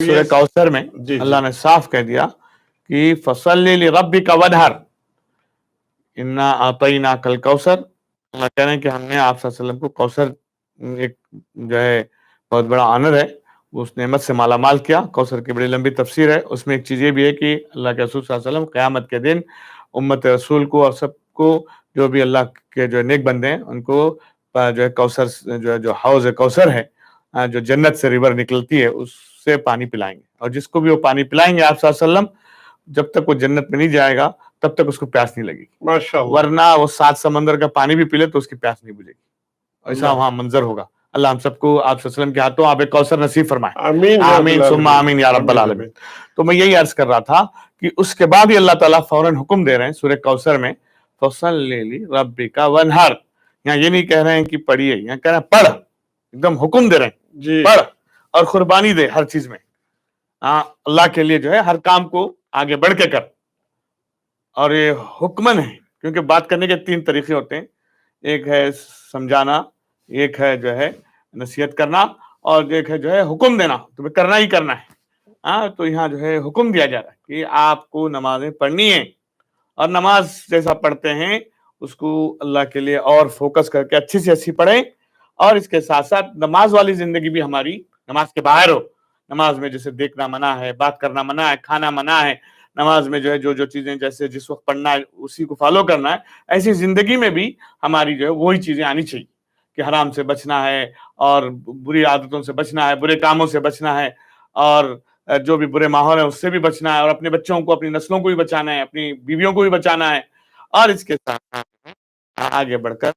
سورہ کوثر میں جی اللہ نے صاف کہہ دیا کہ فصلی لربک ونحر انا اعطیناک الکوثر۔ اللہ کہہ رہے ہیں کہ ہم نے آپ صلی اللہ علیہ وسلم کو کوثر، ایک جو ہے بہت بڑا آنر ہے، اس نعمت سے مالا مال کیا۔ کوثر کی بڑی لمبی تفسیر ہے، اس میں ایک چیز یہ بھی ہے کہ اللہ کے رسول صلی اللہ علیہ وسلم قیامت کے دن امت رسول کو اور سب کو، جو بھی اللہ کے جو نیک بندے ہیں، ان کو جو ہے کوثر، جو حوض کوثر ہے، جو جنت سے ریور نکلتی ہے، اس سے پانی پلائیں گے، اور جس کو بھی وہ پانی پلائیں گے آپ صلی اللہ علیہ وسلم، جب تک وہ جنت میں نہیں جائے گا تب تک اس کو پیاس نہیں لگے گی، ماشاءاللہ، ورنہ وہ 7 سمندر کا پانی بھی پی لے تو اس کی پیاس نہیں بجھے گی۔ ایسا وہاں منظر ہوگا۔ اللہ ہم سب کو آپ صلی اللہ علیہ وسلم کے ہاتھوں آب کوثر نصیب فرمائے، آمین آمین ثم آمین یا رب العالمین۔ تو میں یہی عرض کر رہا تھا کہ اس کے بعد ہی اللہ تعالیٰ فوراً حکم دے رہے ہیں سورہ کوثر میں فَصَلِّ لِرَبِّكَ وَانْحَرْ۔ یہاں یہ نہیں کہہ رہے ہیں کہ پڑھیے، یہاں کہہ رہے ہیں پڑھ، ایک دم حکم دے رہے ہیں جی، پڑھ اور قربانی دے ہر چیز میں، اللہ کے لیے جو ہے ہر کام کو آگے بڑھ کے کر۔ اور یہ حکمن ہے، کیونکہ بات کرنے کے 3 طریقے ہوتے ہیں، ایک ہے سمجھانا، ایک ہے جو ہے نصیحت کرنا، اور ایک ہے جو ہے حکم دینا، تمہیں کرنا ہی کرنا ہے۔ تو یہاں جو ہے حکم دیا جا رہا ہے کہ آپ کو نمازیں پڑھنی ہیں، اور نماز جیسا پڑھتے ہیں اس کو اللہ کے لیے اور فوکس کر کے اچھی سے اچھی پڑھیں، اور اس کے ساتھ ساتھ نماز والی زندگی بھی ہماری نماز کے باہر ہو۔ نماز میں جیسے دیکھنا منع ہے، بات کرنا منع ہے، کھانا منع ہے، نماز میں جو ہے جو چیزیں جیسے جس وقت پڑھنا ہے اسی کو فالو کرنا ہے، ایسی زندگی میں بھی ہماری جو ہے وہی چیزیں آنی چاہیے کہ حرام سے بچنا ہے، اور بری عادتوں سے بچنا ہے، برے کاموں سے بچنا ہے، اور جو بھی برے ماحول ہے اس سے بھی بچنا ہے، اور اپنے بچوں کو، اپنی نسلوں کو بھی بچانا ہے، اپنی بیویوں کو بھی بچانا ہے، اور اس کے ساتھ آگے بڑھ کر